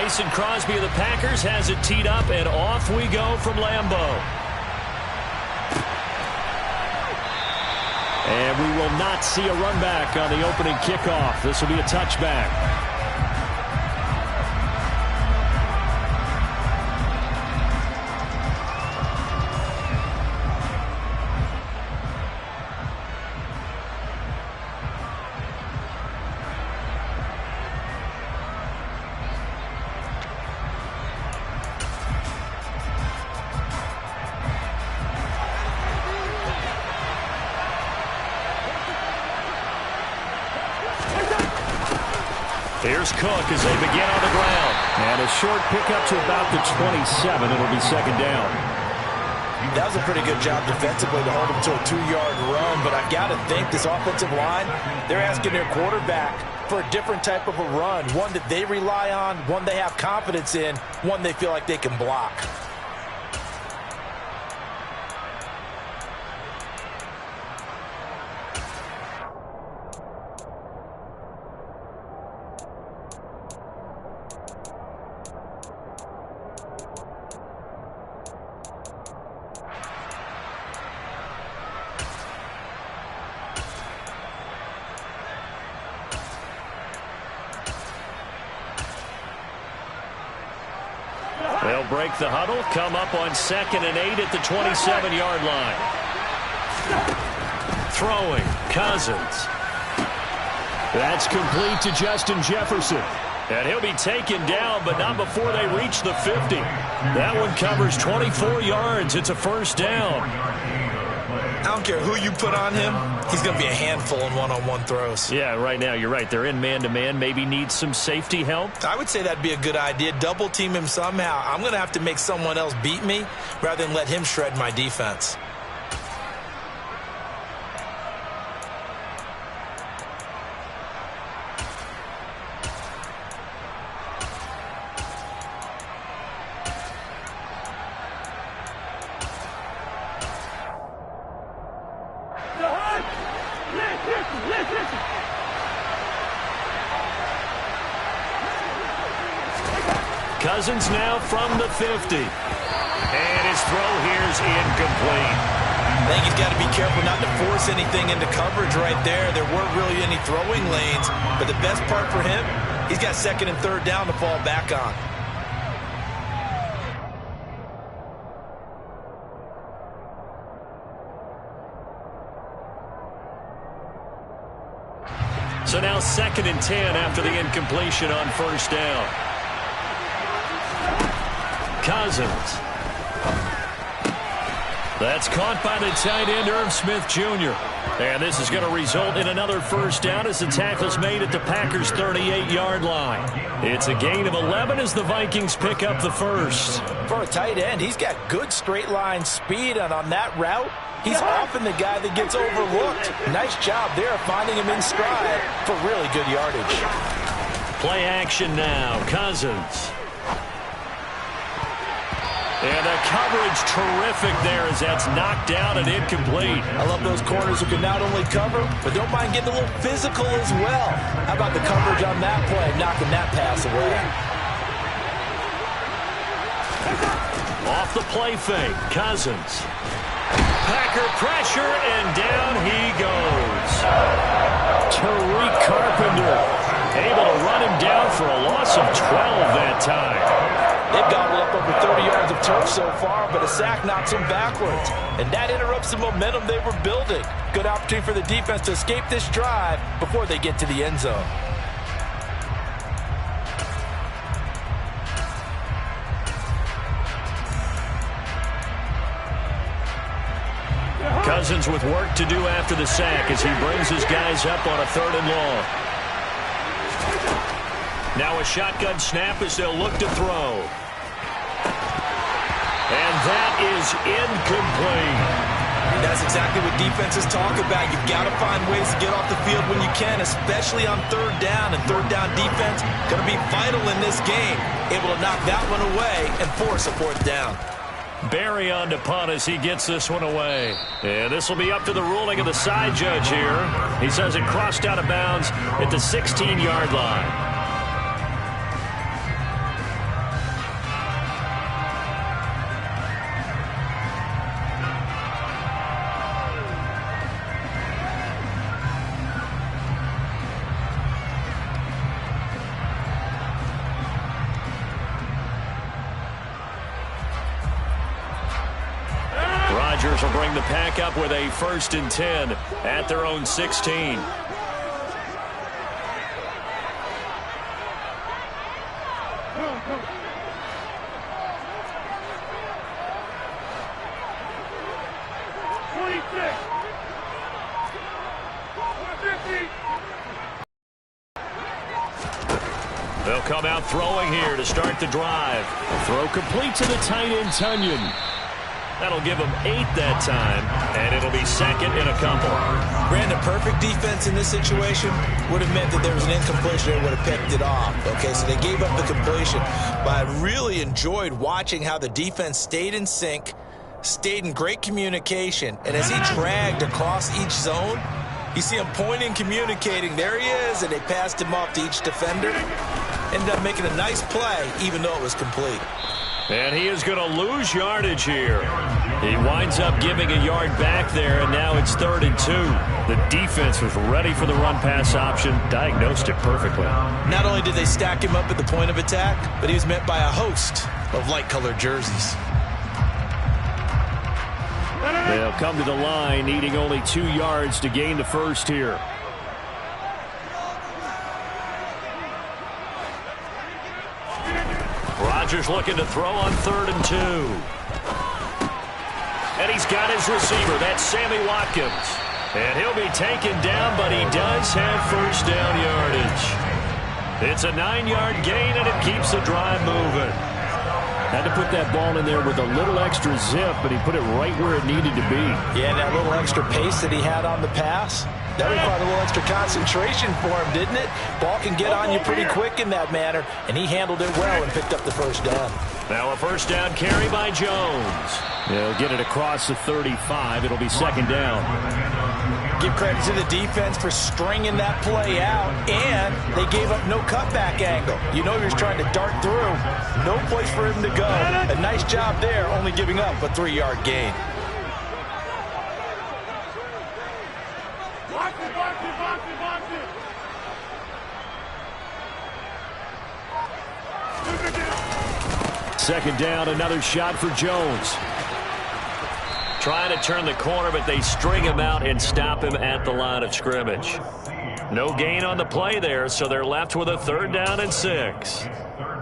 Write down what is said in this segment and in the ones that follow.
Mason Crosby of the Packers has it teed up, and off we go from Lambeau. And we will not see a run back on the opening kickoff. This will be a touchback. Here's Cook as they begin on the ground. And a short pickup to about the 27. It'll be second down. That was a pretty good job defensively to hold him to a 2-yard run. But I've got to think this offensive line, they're asking their quarterback for a different type of a run. One that they rely on, one they have confidence in, one they feel like they can block. They'll break the huddle, come up on 2nd and 8 at the 27-yard line. Throwing, Cousins. That's complete to Justin Jefferson. And he'll be taken down, but not before they reach the 50. That one covers 24 yards. It's a first down. I don't care who you put on him. He's going to be a handful in one-on-one throws. Yeah, right now you're right. They're in man-to-man. Maybe needs some safety help. I would say that'd be a good idea. Double team him somehow. I'm going to have to make someone else beat me rather than let him shred my defense. Cousins now from the 50. And his throw here's incomplete. I think he's got to be careful not to force anything into coverage right there. There weren't really any throwing lanes, but the best part for him, he's got 2nd and 3rd down to fall back on. So now 2nd and 10 after the incompletion on first down. Cousins. That's caught by the tight end, Irv Smith Jr. And this is going to result in another first down as the tackle's made at the Packers' 38-yard line. It's a gain of 11 as the Vikings pick up the first. For a tight end, he's got good straight line speed, and on that route, he's often the guy that gets overlooked. Nice job there finding him in stride for really good yardage. Play action now. Cousins. And the coverage terrific there as that's knocked down and incomplete. I love those corners who can not only cover, but don't mind getting a little physical as well. How about the coverage on that play, knocking that pass away? Off the play fake, Cousins. Packer pressure, and down he goes. Tariq Carpenter able to run him down for a loss of 12 that time. They've gobbled up over 30 yards of turf so far, but a sack knocks them backwards. And that interrupts the momentum they were building. Good opportunity for the defense to escape this drive before they get to the end zone. Cousins with work to do after the sack as he brings his guys up on a 3rd and long. Now a shotgun snap as they'll look to throw. And that is incomplete. That's exactly what defenses talk about. You've got to find ways to get off the field when you can, especially on 3rd down. And 3rd down defense going to be vital in this game. Able to knock that one away and force a 4th down. Barry on to punt as he gets this one away. And this will be up to the ruling of the side judge here. He says it crossed out of bounds at the 16-yard line. Steelers will bring the pack up with a 1st and 10 at their own 16. They'll come out throwing here to start the drive. Throw complete to the tight end, Tunyon. That'll give them 8 that time, and it'll be 2nd and a couple. Brandon, perfect defense in this situation would have meant that there was an incompletion that would have picked it off. Okay, so they gave up the completion. But I really enjoyed watching how the defense stayed in sync, stayed in great communication, and as he dragged across each zone, you see him pointing, communicating. There he is, and they passed him off to each defender. Ended up making a nice play, even though it was complete. And he is going to lose yardage here. He winds up giving a yard back there, and now it's 3rd and 2. The defense was ready for the run-pass option, diagnosed it perfectly. Not only did they stack him up at the point of attack, but he was met by a host of light-colored jerseys. They'll come to the line, needing only 2 yards to gain the first here. Rodgers looking to throw on 3rd and 2. And he's got his receiver. That's Sammy Watkins. And he'll be taken down, but he does have 1st down yardage. It's a 9-yard gain, and it keeps the drive moving. Had to put that ball in there with a little extra zip, but he put it right where it needed to be. Yeah, and that little extra pace that he had on the pass, that required a little extra concentration for him, didn't it? Ball can get on you pretty quick in that manner, and he handled it well and picked up the 1st down. Now a 1st down carry by Jones. They'll get it across the 35. It'll be 2nd down. Give credit to the defense for stringing that play out, and they gave up no cutback angle. You know he was trying to dart through. No place for him to go. A nice job there, only giving up a 3-yard gain. Second down, another shot for Jones. Trying to turn the corner, but they string him out and stop him at the line of scrimmage. No gain on the play there, so they're left with a 3rd down and 6.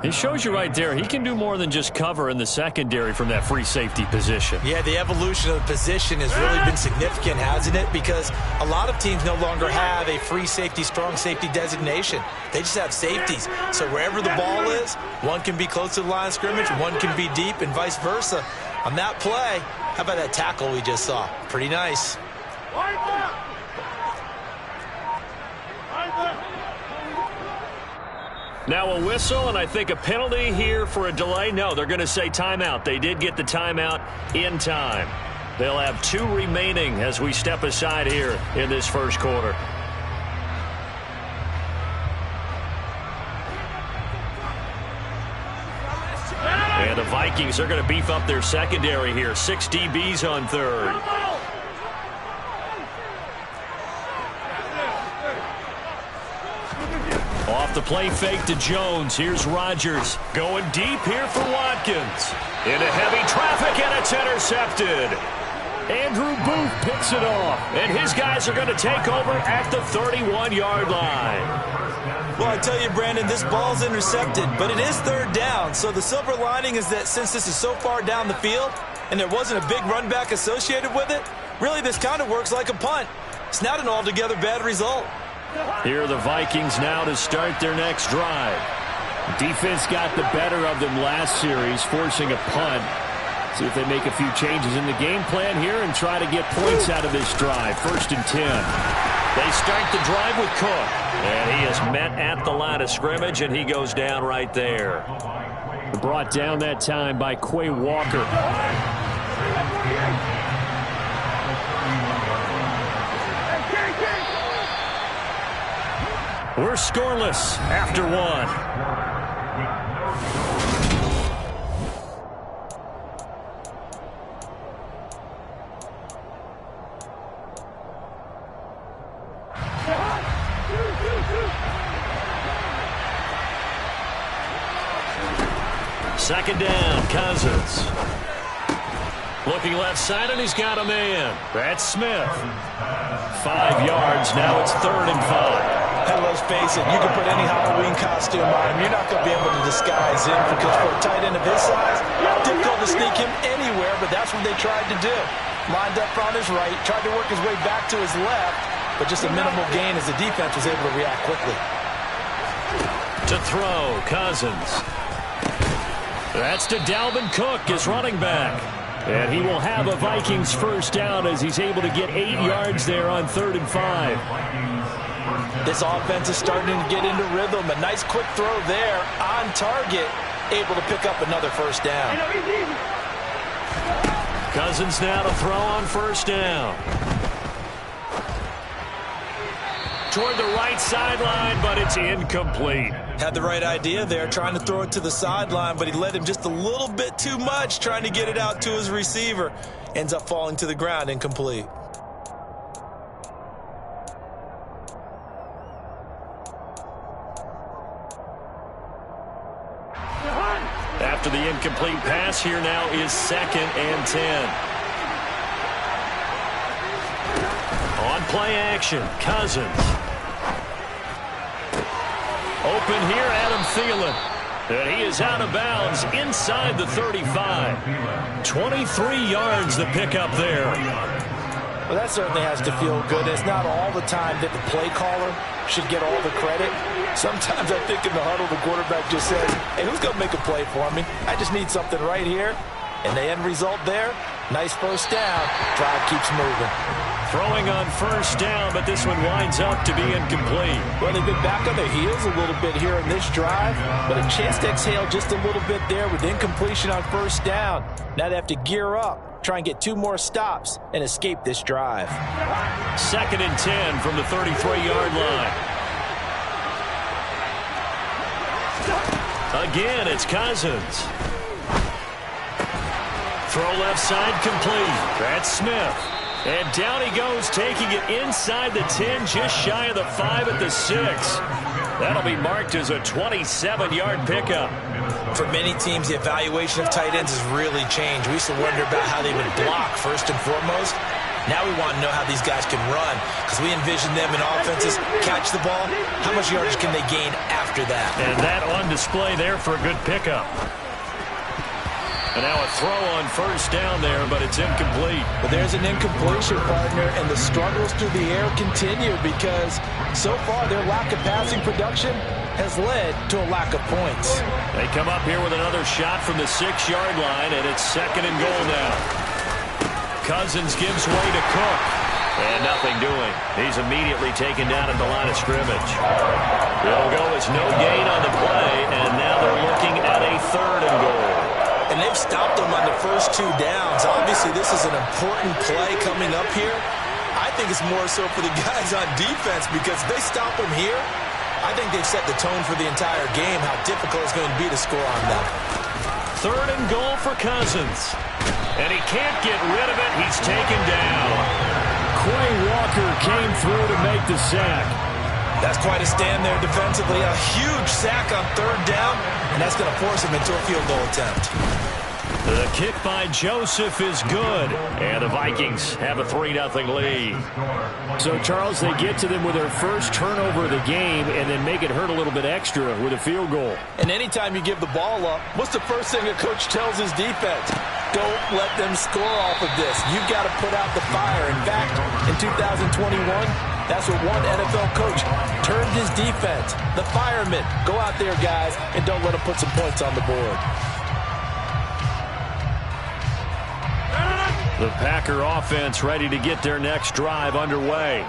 It shows you right there, he can do more than just cover in the secondary from that free safety position. Yeah, the evolution of the position has really been significant, hasn't it? Because a lot of teams no longer have a free safety, strong safety designation. They just have safeties. So wherever the ball is, one can be close to the line of scrimmage, one can be deep, and vice versa. On that play, how about that tackle we just saw? Pretty nice. Now a whistle, and I think a penalty here for a delay. No, they're going to say timeout. They did get the timeout in time. They'll have 2 remaining as we step aside here in this 1st quarter. And the Vikings are going to beef up their secondary here. 6 DBs on 3rd. Off the play fake to Jones. Here's Rodgers going deep here for Watkins. Into heavy traffic, and it's intercepted. Andrew Booth picks it off, and his guys are going to take over at the 31-yard line. Well, I tell you, Brandon, this ball's intercepted, but it is 3rd down. So the silver lining is that since this is so far down the field and there wasn't a big run back associated with it, really this kind of works like a punt. It's not an altogether bad result. Here are the Vikings now to start their next drive. Defense got the better of them last series, forcing a punt. See if they make a few changes in the game plan here and try to get points out of this drive. 1st and 10. They start the drive with Cook. And he is met at the line of scrimmage, and he goes down right there. Brought down that time by Quay Walker. We're scoreless after 1. Second down, Cousins. Looking left side, and he's got a man. That's Smith. 5 yards. Now it's 3rd and 5. And let's face it, you can put any Halloween costume on him. You're not going to be able to disguise him because for a tight end of his size, difficult to sneak him anywhere, but that's what they tried to do. Lined up on his right, tried to work his way back to his left, but just a minimal gain as the defense was able to react quickly. To throw, Cousins. That's to Dalvin Cook, his running back. And he will have a Vikings first down as he's able to get 8 yards there on 3rd and 5. This offense is starting to get into rhythm. A nice quick throw there on target, able to pick up another first down. Cousins now to throw on first down. Toward the right sideline, but it's incomplete. Had the right idea there, trying to throw it to the sideline, but he led him just a little bit too much, trying to get it out to his receiver. Ends up falling to the ground, incomplete. After the incomplete pass, here now is 2nd and 10. On play action, Cousins. Open here, Adam Thielen. And he is out of bounds inside the 35. 23 yards the pickup there. Well, that certainly has to feel good. It's not all the time that the play caller should get all the credit. Sometimes I think in the huddle, the quarterback just says, hey, who's going to make a play for me? I just need something right here. And the end result there, nice first down. Drive keeps moving. Throwing on first down, but this one winds up to be incomplete. Well, they've been back on their heels a little bit here in this drive, but a chance to exhale just a little bit there with incompletion on first down. Now they have to gear up, try and get 2 more stops, and escape this drive. 2nd and 10 from the 33-yard line. Again, it's Cousins. Throw left side complete. That's Smith. And down he goes, taking it inside the 10, just shy of the 5 at the 6. That'll be marked as a 27-yard pickup. For many teams, the evaluation of tight ends has really changed. We used to wonder about how they would block first and foremost. Now we want to know how these guys can run, because we envision them in offenses catch the ball. How much yardage can they gain after that? And that on display there for a good pickup. And now a throw on first down there, but it's incomplete. But there's an incompletion, partner, and the struggles through the air continue because so far their lack of passing production has led to a lack of points. They come up here with another shot from the 6-yard line, and it's 2nd and goal now. Cousins gives way to Cook, and nothing doing. He's immediately taken down at the line of scrimmage. They'll go as no gain on the play, and now they're looking at a 3rd and goal. And they've stopped them on the first 2 downs. Obviously, this is an important play coming up here. I think it's more so for the guys on defense because if they stop them here, I think they've set the tone for the entire game, how difficult it's going to be to score on them. 3rd and goal for Cousins. And he can't get rid of it. He's taken down. Quay Walker came through to make the sack. That's quite a stand there defensively. A huge sack on 3rd down, and that's going to force him into a field goal attempt. The kick by Joseph is good, and the Vikings have a 3-0 lead. So, Charles, they get to them with their first turnover of the game and then make it hurt a little bit extra with a field goal. And anytime you give the ball up, what's the first thing a coach tells his defense? Don't let them score off of this. You've got to put out the fire. In fact, in 2021, that's what one NFL coach termed his defense. The firemen. Go out there, guys, and don't let them put some points on the board. The Packer offense ready to get their next drive underway.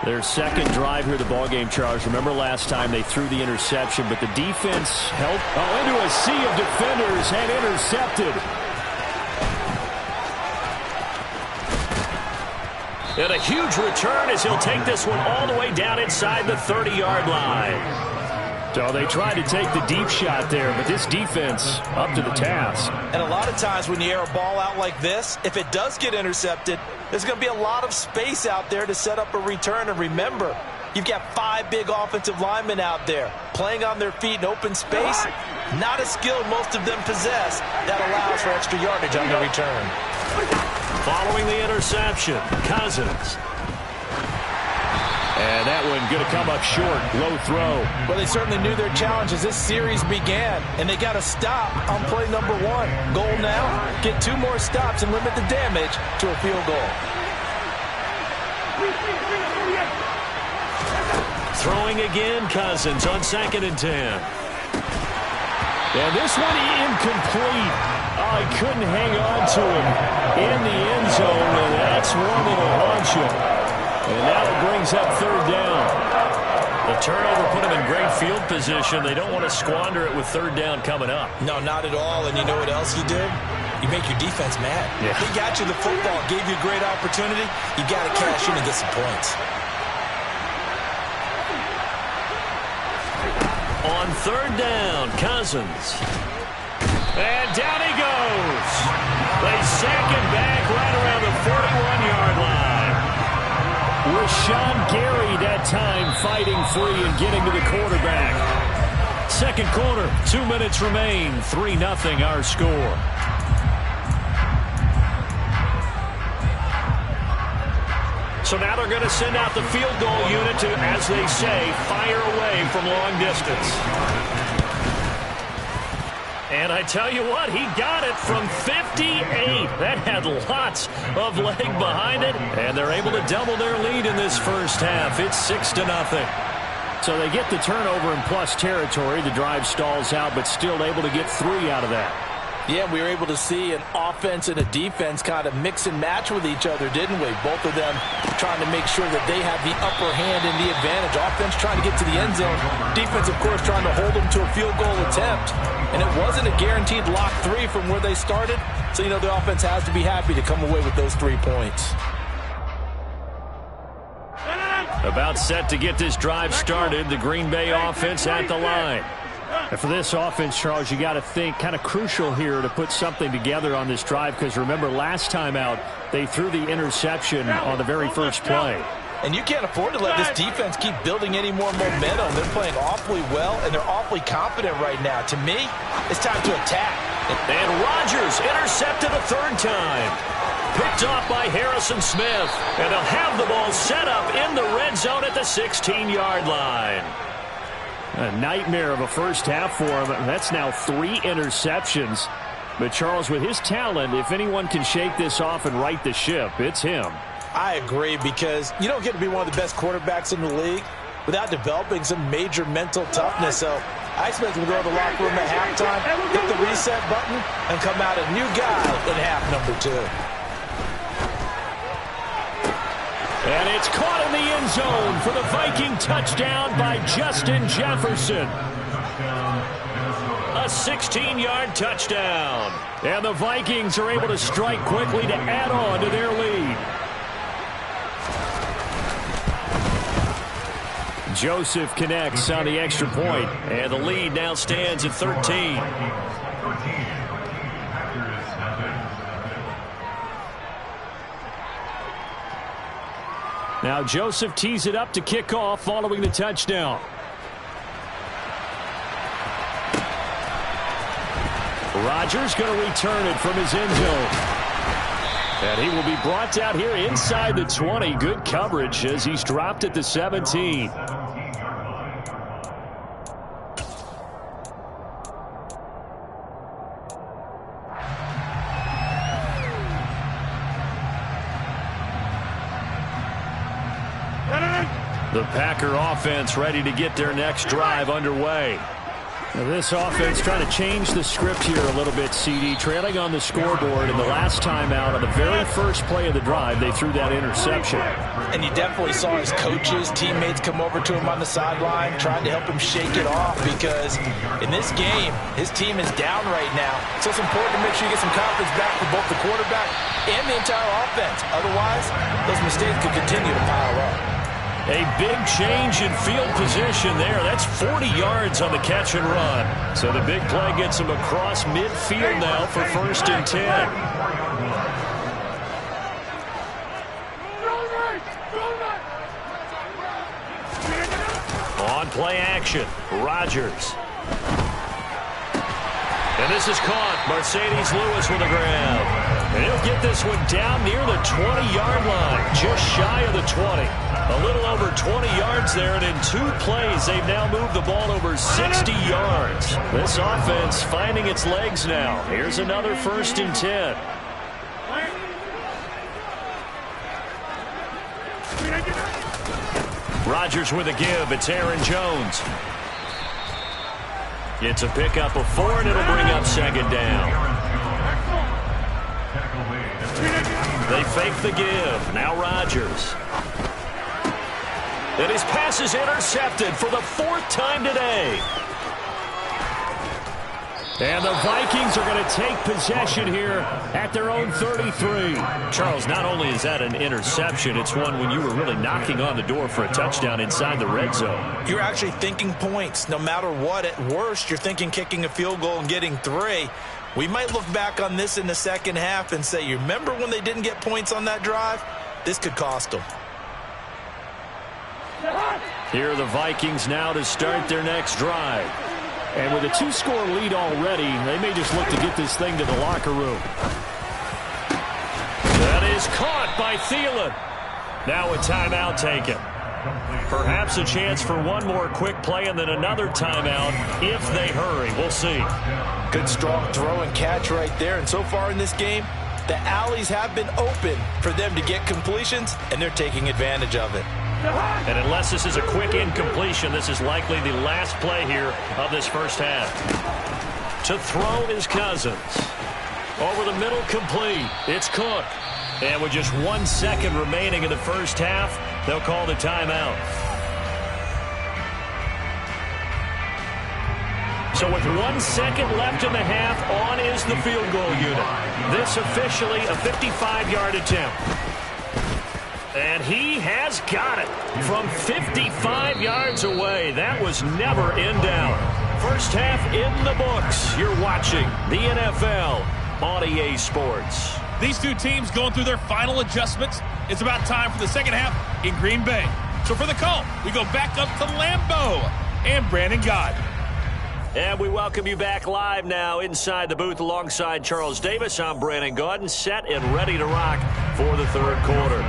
Their second drive here of the ballgame, Charles. Remember last time they threw the interception, but the defense helped into a sea of defenders and intercepted. And a huge return as he'll take this one all the way down inside the 30-yard line. So they tried to take the deep shot there, but this defense up to the task. And a lot of times when you air a ball out like this, if it does get intercepted, there's going to be a lot of space out there to set up a return. And remember, you've got 5 big offensive linemen out there playing on their feet in open space. Not a skill most of them possess that allows for extra yardage on the return. Following the interception, Cousins. And that one going to come up short. Low throw. Well, they certainly knew their challenge as this series began, and they got to stop on play number 1. Goal now, get 2 more stops and limit the damage to a field goal. Throwing again, Cousins on 2nd and 10. And this one incomplete. Oh, he couldn't hang on to him in the end zone, and that's one that'll haunt you. And now it brings up 3rd down. The turnover put them in great field position. They don't want to squander it with 3rd down coming up. No, not at all. And you know what else you did? You make your defense mad. Yeah. They got you the football, gave you a great opportunity. You got to cash in and get some points. On 3rd down, Cousins. And down he goes. They sack him back right around the 41-yard line. Rashawn Gary that time fighting free and getting to the quarterback. 2nd quarter, 2 minutes remain. 3-0 our score. So now they're going to send out the field goal unit to, as they say, fire away from long distance. And I tell you what, he got it from 58. That had lots of leg behind it. And they're able to double their lead in this first half. It's 6-0. So they get the turnover in plus territory. The drive stalls out, but still able to get 3 out of that. Yeah, we were able to see an offense and a defense kind of mix and match with each other, didn't we? Both of them trying to make sure that they have the upper hand and the advantage. Offense trying to get to the end zone. Defense, of course, trying to hold them to a field goal attempt. And it wasn't a guaranteed lock 3 from where they started. So, you know, the offense has to be happy to come away with those 3 points. About set to get this drive started. The Green Bay offense at the line. And for this offense, Charles, you got to think kind of crucial here to put something together on this drive, because remember last time out they threw the interception on the very first play. And you can't afford to let this defense keep building any more momentum. They're playing awfully well, and they're awfully confident right now. To me, it's time to attack. And Rodgers intercepted a 3rd time. Picked off by Harrison Smith. And they'll have the ball set up in the red zone at the 16-yard line. A nightmare of a first half for him. That's now 3 interceptions. But Charles, with his talent, if anyone can shake this off and right the ship, it's him. I agree, because you don't get to be one of the best quarterbacks in the league without developing some major mental toughness. So I expect him to go to the locker room at halftime, hit the reset button, and come out a new guy in half number 2. And it's caught in the end zone for the Viking touchdown by Justin Jefferson. A 16-yard touchdown. And the Vikings are able to strike quickly to add on to their lead. Joseph connects on the extra point. And the lead now stands at 13. Now Joseph tees it up to kick off following the touchdown. Rodgers going to return it from his end zone. And he will be brought down here inside the 20. Good coverage as he's dropped at the 17. The Packer offense ready to get their next drive underway. Now this offense trying to change the script here a little bit, CD. Trailing on the scoreboard, and the last time out on the very first play of the drive, they threw that interception. And you definitely saw his coaches, teammates come over to him on the sideline, trying to help him shake it off, because in this game, his team is down right now. So it's important to make sure you get some confidence back for both the quarterback and the entire offense. Otherwise, those mistakes could continue to pile up. A big change in field position there. That's 40 yards on the catch and run. So the big play gets him across midfield now for 1st and 10. On play action, Rodgers. And this is caught. Mercedes Lewis with a grab. And he'll get this one down near the 20-yard line, just shy of the 20. A little over 20 yards there, and in 2 plays, they've now moved the ball over 60 yards. This offense finding its legs now. Here's another 1st and 10. Rodgers with a give. It's Aaron Jones. It's a pickup of 4, and it'll bring up 2nd down. They fake the give. Now Rodgers. And his pass is intercepted for the 4th time today. And the Vikings are going to take possession here at their own 33. Charles, not only is that an interception, it's one when you were really knocking on the door for a touchdown inside the red zone. You're actually thinking points. No matter what, at worst, you're thinking kicking a field goal and getting 3. We might look back on this in the second half and say, you remember when they didn't get points on that drive? This could cost them. Here are the Vikings now to start their next drive. And with a 2-score lead already, they may just look to get this thing to the locker room. That is caught by Thielen. Now a timeout taken. Perhaps a chance for one more quick play and then another timeout if they hurry. We'll see. Good strong throw and catch right there. And so far in this game, the alleys have been open for them to get completions, and they're taking advantage of it. And unless this is a quick incompletion, this is likely the last play here of this first half. To throw is Cousins. Over the middle, complete. It's Cook. And with just 1 second remaining in the first half, they'll call the timeout. So with 1 second left in the half, on is the field goal unit. This officially a 55-yard attempt. And he has got it from 55 yards away. That was never in doubt. First half in the books. You're watching the NFL on EA Sports. These two teams going through their final adjustments. It's about time for the second half in Green Bay. So for the call, we go back up to Lambeau and Brandon Gott. And we welcome you back live now inside the booth alongside Charles Davis. I'm Brandon Gott, set and ready to rock for the third quarter.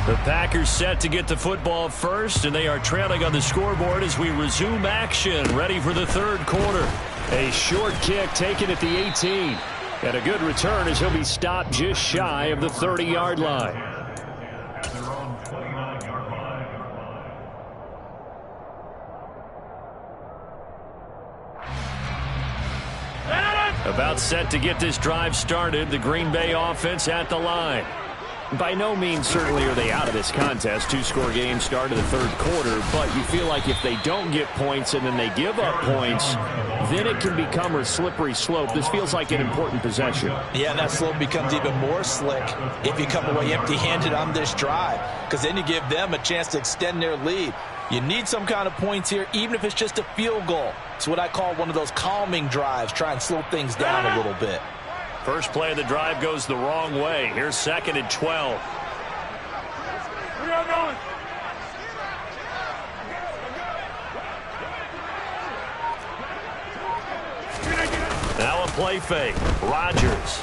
The Packers set to get the football first, and they are trailing on the scoreboard as we resume action, ready for the third quarter. A short kick taken at the 18. And a good return as he'll be stopped just shy of the 30-yard line. About set to get this drive started, the Green Bay offense at the line. By no means certainly are they out of this contest. 2-score game start of the third quarter, but you feel like if they don't get points and then they give up points, then it can become a slippery slope. This feels like an important possession. Yeah, that slope becomes even more slick if you come away empty-handed on this drive, because then you give them a chance to extend their lead. You need some kind of points here, even if it's just a field goal. It's what I call one of those calming drives, try and slow things down a little bit. First play of the drive goes the wrong way. Here's 2nd and 12. Where are you going? Now a play fake. Rodgers.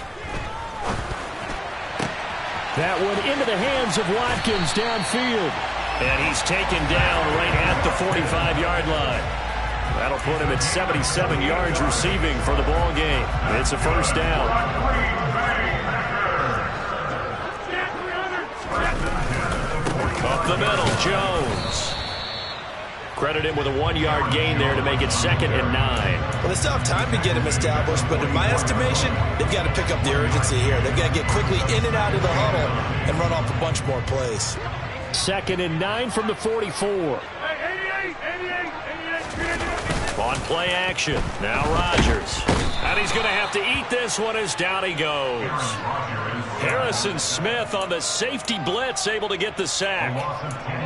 That one into the hands of Watkins downfield. And he's taken down right at the 45-yard line. That'll put him at 77 yards receiving for the ball game. It's a first down. Up the middle, Jones. Credit him with a 1-yard gain there to make it 2nd and 9. Well, they still have time to get him established, but in my estimation, they've got to pick up the urgency here. They've got to get quickly in and out of the huddle and run off a bunch more plays. 2nd and 9 from the 44. On play action. Now Rodgers. And he's going to have to eat this one as down he goes. Harrison Smith on the safety blitz, able to get the sack.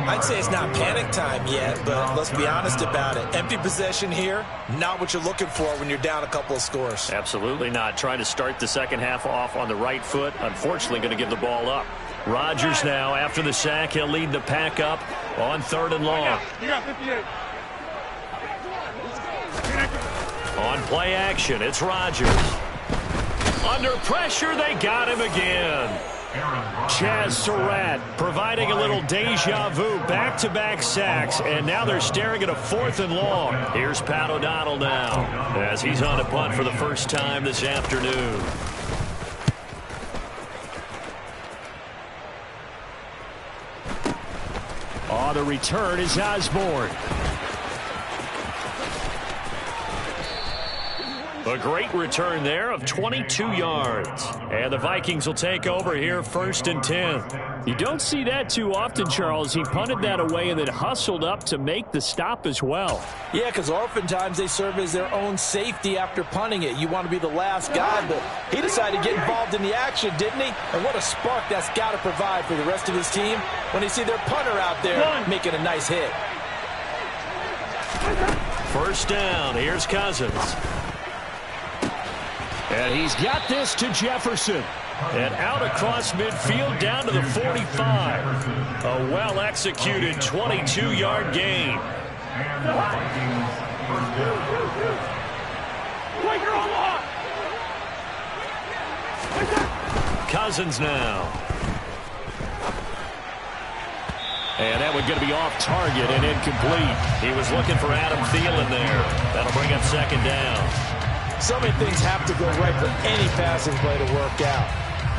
I'd say it's not panic time yet, but let's be honest about it. Empty possession here, not what you're looking for when you're down a couple of scores. Absolutely not. Trying to start the second half off on the right foot. Unfortunately, going to give the ball up. Rodgers now, after the sack, he'll lead the pack up on 3rd and long. You got 58. On play action, it's Rodgers. Under pressure, they got him again. Chaz Surratt providing a little deja vu, back-to-back sacks, and now they're staring at a 4th and long. Here's Pat O'Donnell now as he's on a punt for the first time this afternoon. On the return is Osborne. A great return there of 22 yards. And the Vikings will take over here 1st and 10. You don't see that too often, Charles. He punted that away and then hustled up to make the stop as well. Yeah, because oftentimes they serve as their own safety after punting it. You want to be the last guy, but he decided to get involved in the action, didn't he? And what a spark that's got to provide for the rest of his team when they see their punter out there making a nice hit. First down, here's Cousins. And he's got this to Jefferson. And out across midfield down to the 45. A well-executed 22-yard gain. Cousins now. And that one's going to be off target and incomplete. He was looking for Adam Thielen there. That'll bring up 2nd down. So many things have to go right for any passing play to work out.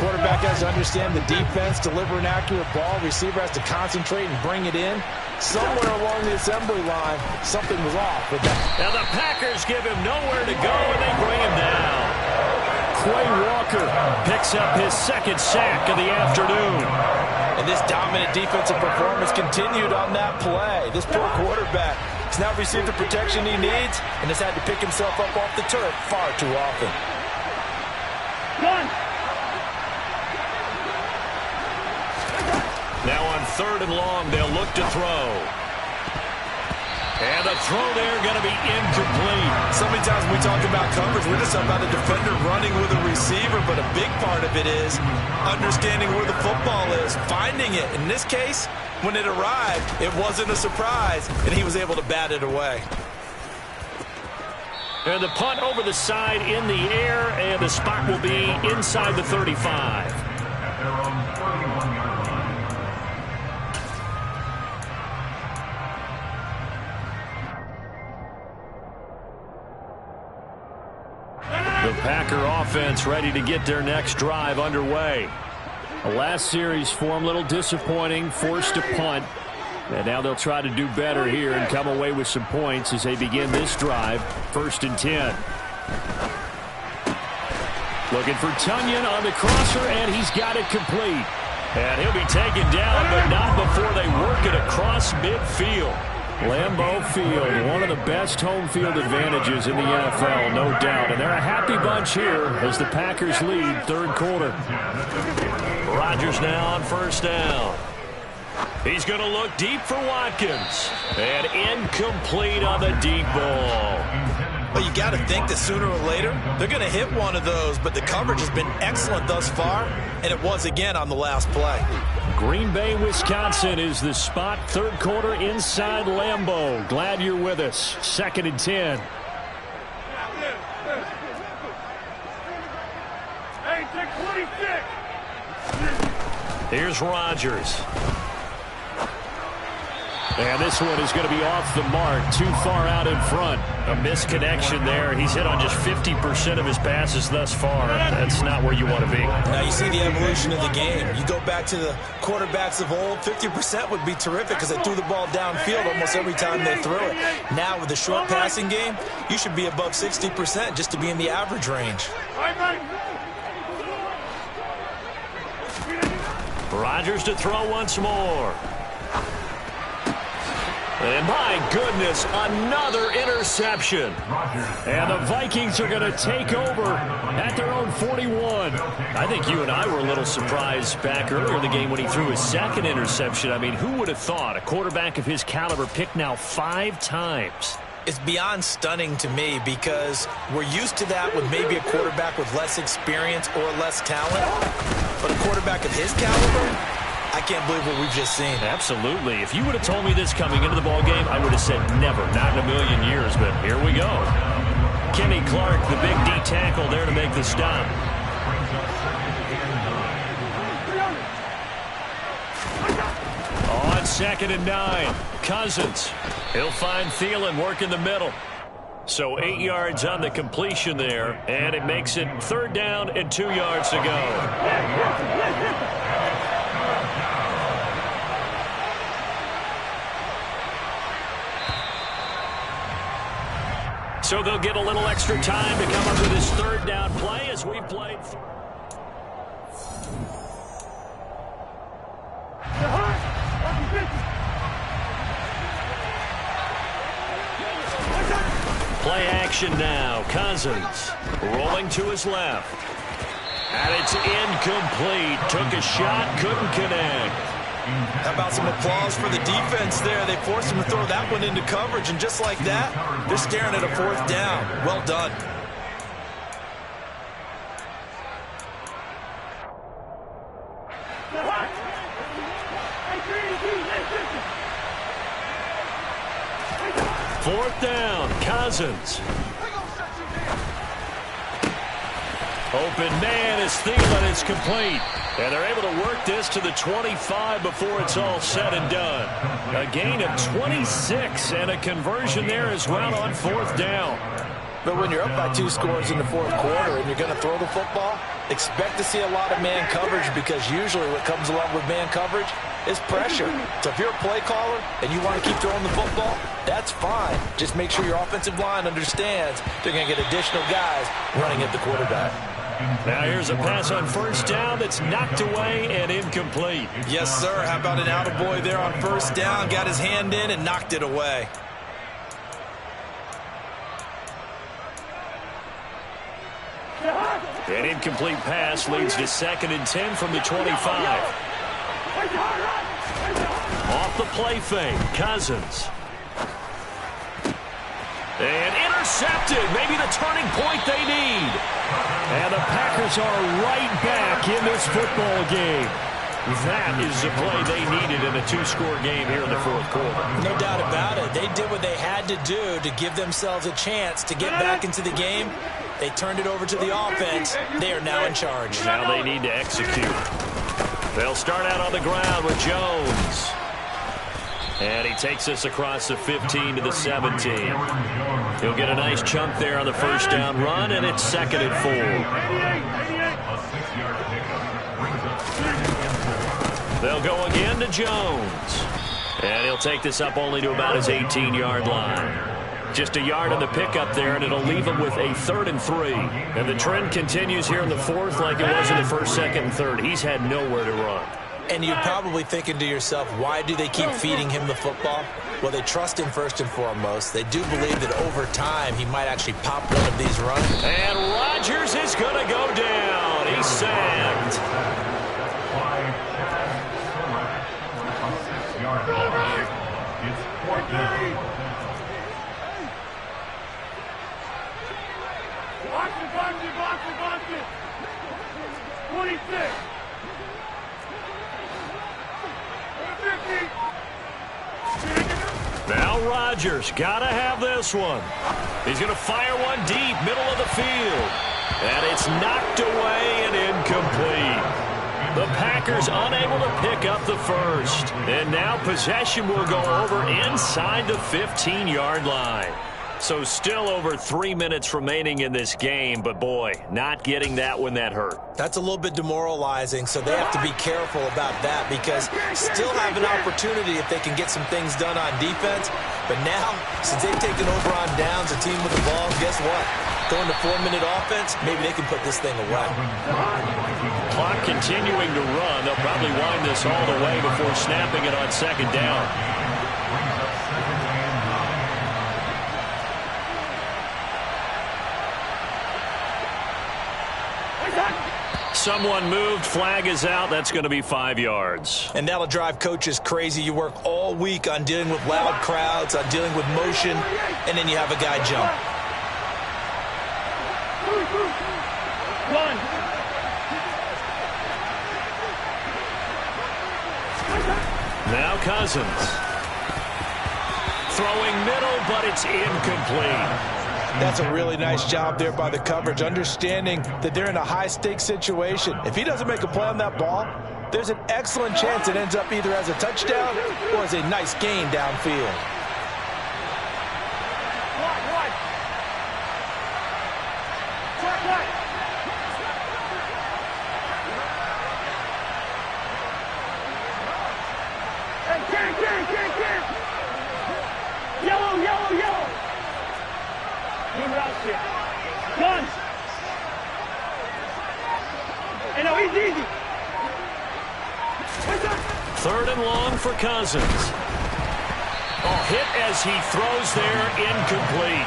Quarterback has to understand the defense, deliver an accurate ball. Receiver has to concentrate and bring it in. Somewhere along the assembly line, something was off with that. Now the Packers give him nowhere to go, and they bring him down. Quay Walker picks up his 2nd sack of the afternoon. And this dominant defensive performance continued on that play. This poor quarterback has now received the protection he needs and has had to pick himself up off the turf far too often. Now on 3rd and long, they'll look to throw. And the throw there going to be incomplete. So many times when we talk about coverage, we're just talking about a defender running with a receiver, but a big part of it is understanding where the football is, finding it. In this case, when it arrived, it wasn't a surprise, and he was able to bat it away. And the punt over the side in the air, and the spot will be inside the 35. The Packer offense ready to get their next drive underway. The last series for him, a little disappointing, forced to punt. And now they'll try to do better here and come away with some points as they begin this drive. 1st and 10. Looking for Tunyon on the crosser, and he's got it complete. And he'll be taken down, but not before they work it across midfield. Lambeau Field, one of the best home field advantages in the NFL, no doubt. And they're a happy bunch here as the Packers lead 3rd quarter. Rodgers now on 1st down. He's going to look deep for Watkins. And incomplete on the deep ball. Well, you got to think that sooner or later, they're going to hit one of those, but the coverage has been excellent thus far, and it was again on the last play. Green Bay, Wisconsin is the spot. 3rd quarter inside Lambeau. Glad you're with us. 2nd and 10. Here's Rodgers. And this one is going to be off the mark, too far out in front. A misconnection there. He's hit on just 50% of his passes thus far. That's not where you want to be. Now you see the evolution of the game. You go back to the quarterbacks of old, 50% would be terrific because they threw the ball downfield almost every time they threw it. Now with the short passing game, you should be above 60% just to be in the average range. Rodgers to throw once more. And my goodness, another interception. And the Vikings are going to take over at their own 41. I think you and I were a little surprised back earlier in the game when he threw his 2nd interception. I mean, who would have thought a quarterback of his caliber picked now 5 times? It's beyond stunning to me because we're used to that with maybe a quarterback with less experience or less talent. But a quarterback of his caliber, I can't believe what we've just seen. Absolutely. If you would have told me this coming into the ballgame, I would have said never, not in a million years, but here we go. Kenny Clark, the big D tackle there to make the stop. On 2nd and 9, Cousins. He'll find Thielen working the middle. So 8 yards on the completion there, and it makes it 3rd down and 2 yards to go. So they'll get a little extra time to come up with this 3rd down play as we played. Play action now. Cousins rolling to his left. And it's incomplete. Took a shot, couldn't connect. How about some applause for the defense there? They forced him to throw that one into coverage, and just like that, they're staring at a 4th down. Well done. Fourth down, Cousins. Open man is Thielen. It's complete. And they're able to work this to the 25 before it's all said and done. A gain of 26 and a conversion there as well on 4th down. But when you're up by 2 scores in the 4th quarter and you're going to throw the football, expect to see a lot of man coverage, because usually what comes along with man coverage is pressure. So if you're a play caller and you want to keep throwing the football, that's fine. Just make sure your offensive line understands they're going to get additional guys running at the quarterback. Now here's a pass on 1st down that's knocked away and incomplete. Yes, sir. How about an attaboy there on 1st down? Got his hand in and knocked it away. An incomplete pass leads to 2nd and 10 from the 25. Off the play fake, Cousins. And intercepted. Maybe the turning point they need. And the Packers are right back in this football game. That is the play they needed in a 2-score game here in the 4th quarter. No doubt about it. They did what they had to do to give themselves a chance to get back into the game. They turned it over to the offense. They are now in charge. Now they need to execute. They'll start out on the ground with Jones. And he takes us across the 15 to the 17. He'll get a nice chunk there on the 1st down run, and it's 2nd and 4. They'll go again to Jones. And he'll take this up only to about his 18-yard line. Just a yard on the pickup there, and it'll leave him with a 3rd and 3. And the trend continues here in the 4th like it was in the 1st, 2nd, and 3rd. He's had nowhere to run. And you're probably thinking to yourself, why do they keep feeding him the football? Well, they trust him first and foremost. They do believe that over time he might actually pop one of these runs. And Rodgers is going to go down. He's sacked. Box it. 26. Now Rodgers got to have this one. He's going to fire one deep, middle of the field. And it's knocked away and incomplete. The Packers unable to pick up the 1st. And now possession will go over inside the 15-yard line. So still over 3 minutes remaining in this game, but boy, not getting that when that hurt. That's a little bit demoralizing, so they have to be careful about that, because still have an opportunity if they can get some things done on defense. But now, since they've taken over on downs, a team with the ball, guess what? Going to 4-minute offense, maybe they can put this thing away. Clock continuing to run. They'll probably wind this all the way before snapping it on 2nd down. Someone moved. Flag is out. That's going to be 5 yards. And that'll drive coaches crazy. You work all week on dealing with loud crowds, on dealing with motion, and then you have a guy jump. Now Cousins. Throwing middle, but it's incomplete. That's a really nice job there by the coverage, understanding that they're in a high-stakes situation. If he doesn't make a play on that ball, there's an excellent chance it ends up either as a touchdown or as a nice gain downfield. Yellow, yellow, yellow. Move it out here. Guns. Hey, no, easy. Third and long for Cousins. Oh, hit as he throws there, incomplete.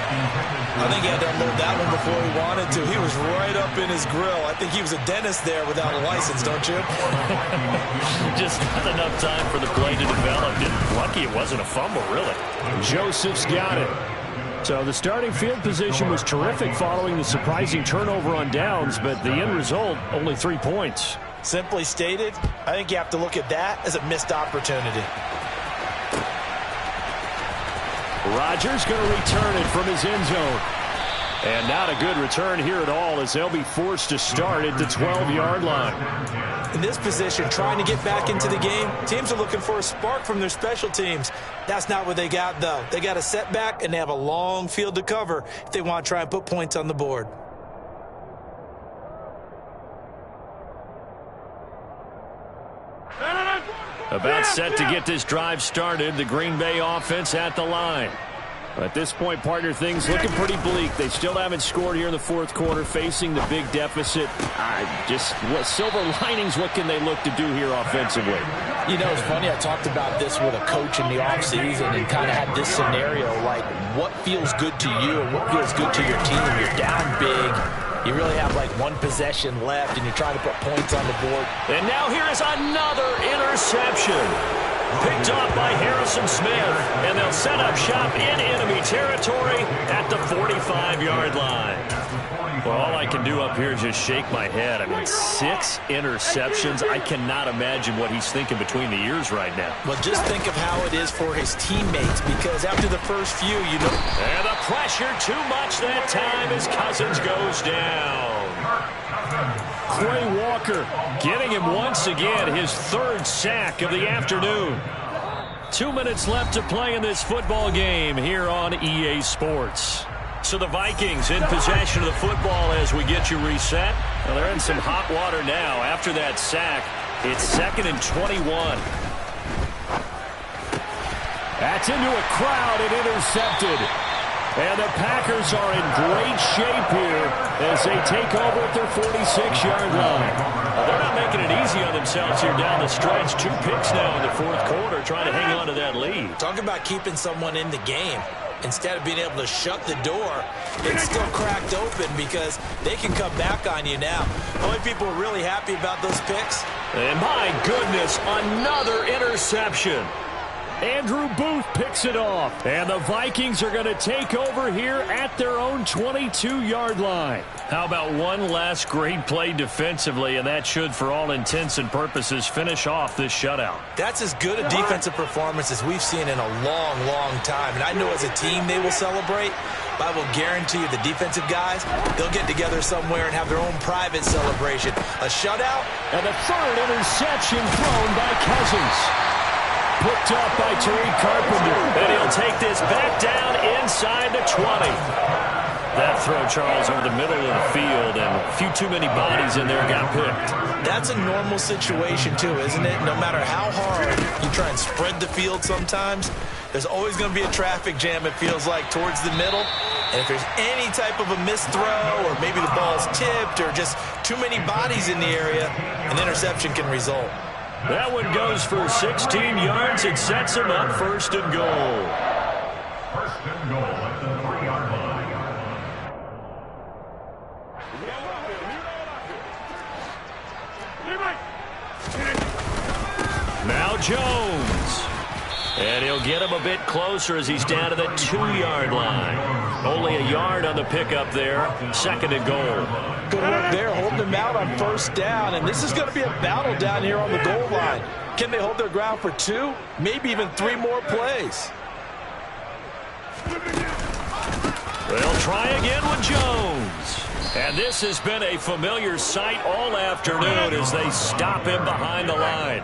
I think he had to unload that one before he wanted to. He was right up in his grill. I think he was a dentist there without a license, don't you? Just not enough time for the play to develop. Lucky it wasn't a fumble, really. Joseph's got it. So the starting field position was terrific following the surprising turnover on downs, but the end result, only 3 points. Simply stated, I think you have to look at that as a missed opportunity. Rodgers going to return it from his end zone. And not a good return here at all, as they'll be forced to start at the 12-yard line. In this position, trying to get back into the game, teams are looking for a spark from their special teams. That's not what they got, though. They got a setback, and they have a long field to cover if they want to try and put points on the board. About set to get this drive started, the Green Bay offense at the line. At this point, partner, things looking pretty bleak. They still haven't scored here in the fourth quarter, facing the big deficit. What silver linings, what can they look to do here offensively? You know, it's funny, I talked about this with a coach in the offseason and kind of had this scenario, like what feels good to you and what feels good to your team. You're down big. You really have like one possession left, and you're trying to put points on the board. And now here is another interception. Picked off by Harrison Smith, and they'll set up shop in enemy territory at the 45-yard line. Well, all I can do up here is just shake my head. I mean, 6 interceptions. I cannot imagine what he's thinking between the ears right now. Well, just think of how it is for his teammates, because after the first few, you know. And the pressure too much that time as Cousins goes down. Quay Walker getting him once again, his 3rd sack of the afternoon. 2 minutes left to play in this football game here on EA Sports. So the Vikings in possession of the football as we get you reset. Well, they're in some hot water now. After that sack, it's 2nd and 21. That's into a crowd and intercepted. And the Packers are in great shape here as they take over at their 46-yard line. Well, they're not making it easy on themselves here down the stretch. 2 picks now in the fourth quarter, trying to hang on to that lead. Talk about keeping someone in the game. Instead of being able to shut the door, it's still cracked open because they can come back on you now. The only people are really happy about those picks. And my goodness, another interception. Andrew Booth picks it off. And the Vikings are going to take over here at their own 22-yard line. How about one last great play defensively, and that should, for all intents and purposes, finish off this shutout. That's as good a defensive performance as we've seen in a long, long time. And I know as a team they will celebrate, but I will guarantee you the defensive guys, they'll get together somewhere and have their own private celebration. A shutout. And a 3rd interception thrown by Cousins. Picked up by Tariq Carpenter. And he'll take this back down inside the 20. That throw, Charles, over the middle of the field, and a few too many bodies in there got picked. That's a normal situation, too, isn't it? No matter how hard you try and spread the field sometimes, there's always going to be a traffic jam, it feels like, towards the middle. And if there's any type of a missed throw, or maybe the ball's tipped, or just too many bodies in the area, an interception can result. That one goes for 16 yards. It sets him up 1st and goal. 1st and goal at the 3-yard line. Now Jones. And he'll get him a bit closer as he's down to the 2-yard line. Only a yard on the pickup there. 2nd and goal. Good work there, holding them out on 1st down. And this is going to be a battle down here on the goal line. Can they hold their ground for 2, maybe even 3 more plays? They'll try again with Jones. And this has been a familiar sight all afternoon as they stop him behind the line.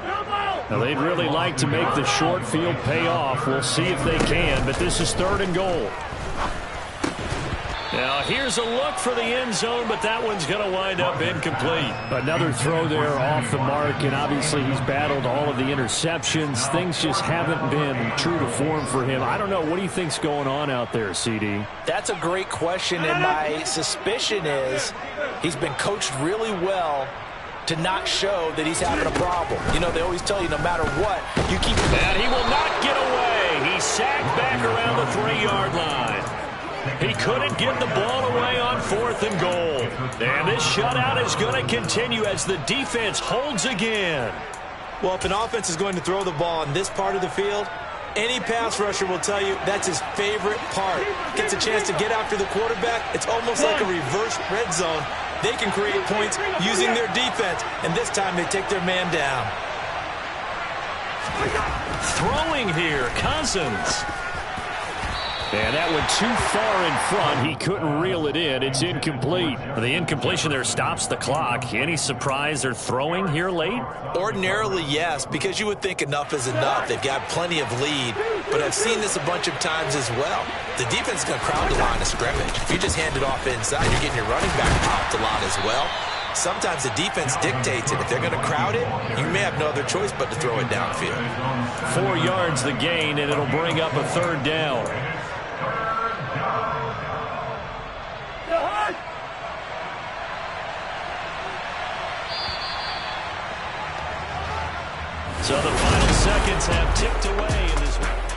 Now, they'd really like to make the short field pay off. We'll see if they can, but this is 3rd and goal. Now, here's a look for the end zone, but that one's going to wind up incomplete. Another throw there off the mark, and obviously he's battled all of the interceptions. Things just haven't been true to form for him. I don't know. What do you think's going on out there, CD? That's a great question, and my suspicion is he's been coached really well to not show that he's having a problem. You know, they always tell you no matter what, you keep... And he will not get away. He's sacked back around the 3-yard line. He couldn't get the ball away on 4th and goal. And this shutout is going to continue as the defense holds again. Well, if an offense is going to throw the ball on this part of the field, any pass rusher will tell you that's his favorite part. Gets a chance to get after the quarterback. It's almost like a reverse red zone. They can create points using their defense, and this time they take their man down. Throwing here, Cousins. And that went too far in front. He couldn't reel it in. It's incomplete. The incompletion there stops the clock. Any surprise they're throwing here late? Ordinarily, yes, because you would think enough is enough. They've got plenty of lead, but I've seen this a bunch of times as well. The defense is going to crowd the line of scrimmage. If you just hand it off inside, you're getting your running back popped a lot as well. Sometimes the defense dictates it. If they're going to crowd it, you may have no other choice but to throw it downfield. 4 yards the gain, and it'll bring up a 3rd down. So the final seconds have ticked away in this one.